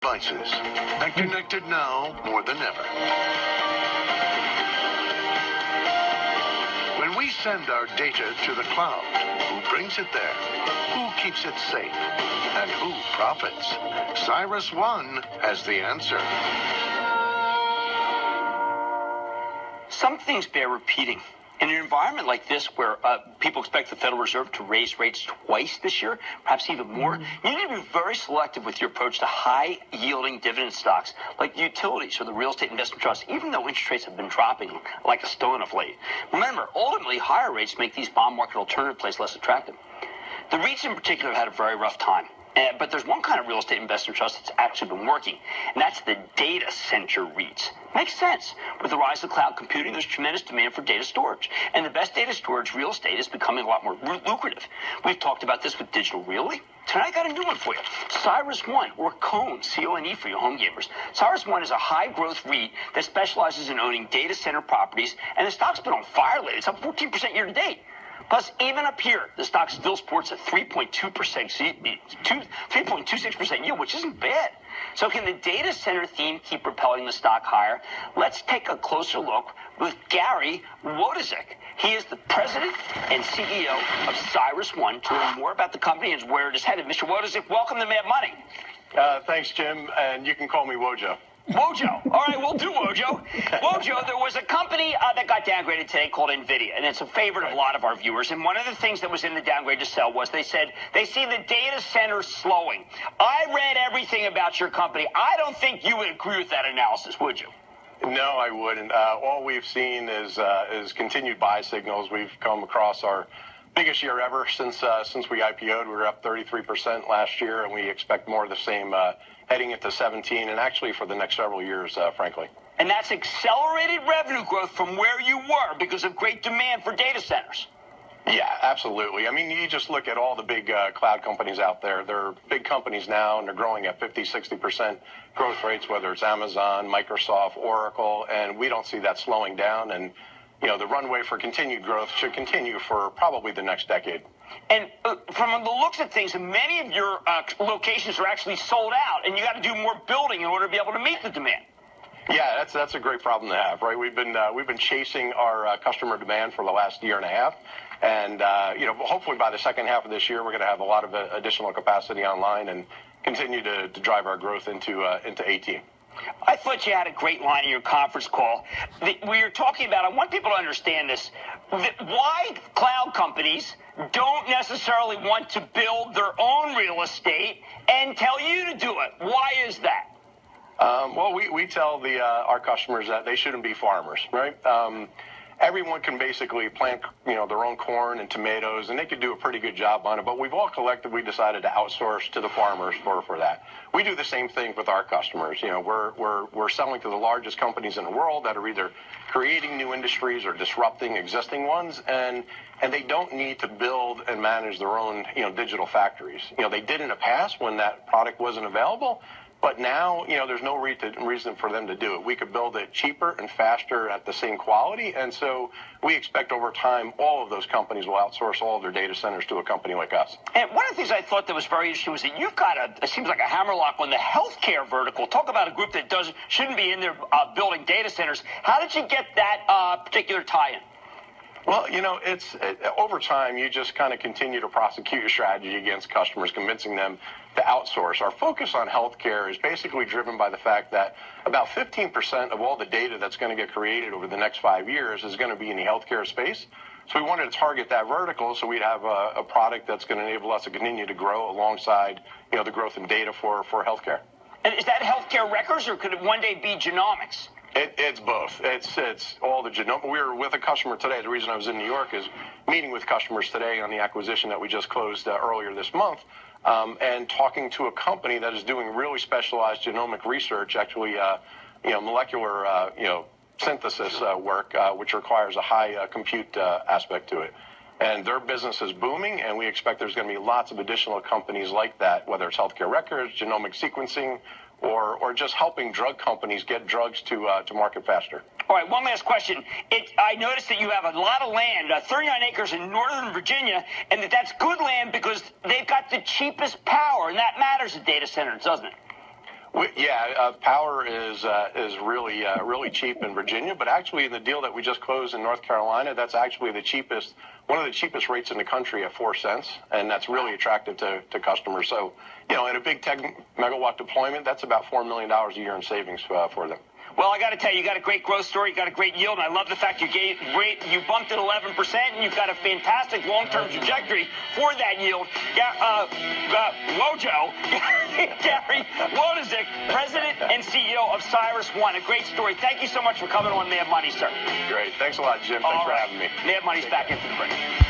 devices, and connected now more than ever. When we send our data to the cloud, who brings it there? Who keeps it safe? And who profits? CyrusOne has the answer. Some things bear repeating. In an environment like this where people expect the Federal Reserve to raise rates twice this year, perhaps even more, you need to be very selective with your approach to high-yielding dividend stocks like utilities or the real estate investment trusts, even though interest rates have been dropping like a stone of late. Remember, ultimately, higher rates make these bond market alternative plays less attractive. The REITs in particular have had a very rough time. But there's one kind of real estate investment trust that's actually been working, and that's the data center REITs. Makes sense. With the rise of cloud computing, there's tremendous demand for data storage. And the best data storage, real estate, is becoming a lot more lucrative. We've talked about this with Digital Realty. Tonight I got a new one for you. CyrusOne, or CONE, C-O-N-E for you home gamers. CyrusOne is a high-growth REIT that specializes in owning data center properties, and the stock's been on fire lately. It's up 14% year to date. Plus, even up here, the stock still sports a 3.26% yield, which isn't bad. So can the data center theme keep propelling the stock higher? Let's take a closer look with Gary Wojcik. He is the president and CEO of CyrusOne to learn more about the company and where it is headed. Mr. Wojcik, welcome to Mad Money. Thanks, Jim, and you can call me Wojo. Wojo. All right, we'll do Wojo. Wojo, there was a company that got downgraded today called NVIDIA, and it's a favorite of a lot of our viewers. And one of the things that was in the downgrade to sell was they said they see the data center slowing. I read everything about your company. I don't think you would agree with that analysis, would you? No, I wouldn't. All we've seen is continued buy signals. We've come across our biggest year ever since we IPO'd. We were up 33% last year, and we expect more of the same heading into 17 and actually for the next several years, frankly. And that's accelerated revenue growth from where you were because of great demand for data centers. Yeah, absolutely. I mean, you just look at all the big cloud companies out there. They're big companies now, and they're growing at 50, 60% growth rates, whether it's Amazon, Microsoft, Oracle, and we don't see that slowing down. And, you know, the runway for continued growth should continue for probably the next decade. And from the looks of things, many of your locations are actually sold out, and you got to do more building in order to be able to meet the demand. Yeah, that's a great problem to have, right? We've been chasing our customer demand for the last year and a half, and you know, hopefully by the second half of this year, we're going to have a lot of additional capacity online and continue to drive our growth into 18. I thought you had a great line in your conference call. We were talking about, I want people to understand this, why cloud companies don't necessarily want to build their own real estate and tell you to do it. Why is that? Well, we tell our customers that they shouldn't be farmers, right? Everyone can basically plant, you know, their own corn and tomatoes, and they could do a pretty good job on it. But we've all collectively decided to outsource to the farmers for that. We do the same thing with our customers. You know, we're selling to the largest companies in the world that are either creating new industries or disrupting existing ones, and they don't need to build and manage their own, you know, digital factories. You know, they did in the past when that product wasn't available. But now, you know, there's no reason for them to do it. We could build it cheaper and faster at the same quality. And so we expect over time, all of those companies will outsource all of their data centers to a company like us. And one of the things I thought that was very interesting was that you've got it seems like a hammerlock on the healthcare vertical. Talk about a group that shouldn't be in there building data centers. How did you get that particular tie-in? Well, you know, over time, you just kind of continue to prosecute your strategy against customers, convincing them to outsource. Our focus on healthcare is basically driven by the fact that about 15% of all the data that's going to get created over the next 5 years is going to be in the healthcare space. So we wanted to target that vertical so we'd have a product that's going to enable us to continue to grow alongside, you know, the growth in data for healthcare. And is that healthcare records, or could it one day be genomics? It's both. It's all the genomics. We were with a customer today. The reason I was in New York is meeting with customers today on the acquisition that we just closed earlier this month, and talking to a company that is doing really specialized genomic research, actually, you know, molecular, you know, synthesis work, which requires a high compute aspect to it. And their business is booming, and we expect there's going to be lots of additional companies like that, whether it's healthcare records, genomic sequencing, or just helping drug companies get drugs to market faster. All right, one last question. I noticed that you have a lot of land, 39 acres in Northern Virginia, and that's good land because they've got the cheapest power, and that matters at data centers, doesn't it? Power is really cheap in Virginia, but actually in the deal that we just closed in North Carolina, that's actually one of the cheapest rates in the country at 4 cents, and that's really attractive to customers. So, in a big 10 megawatt deployment, that's about $4 million a year in savings for them. Well, I got to tell you, you got a great growth story, you got a great yield, and I love the fact you bumped it 11%, and you've got a fantastic long-term trajectory for that yield. Wojo, Gary Wojcik, President and CEO of CyrusOne. A great story. Thank you so much for coming on Mad Money, sir. Great. Thanks a lot, Jim. Thanks for having me. Mad Money's back into the break.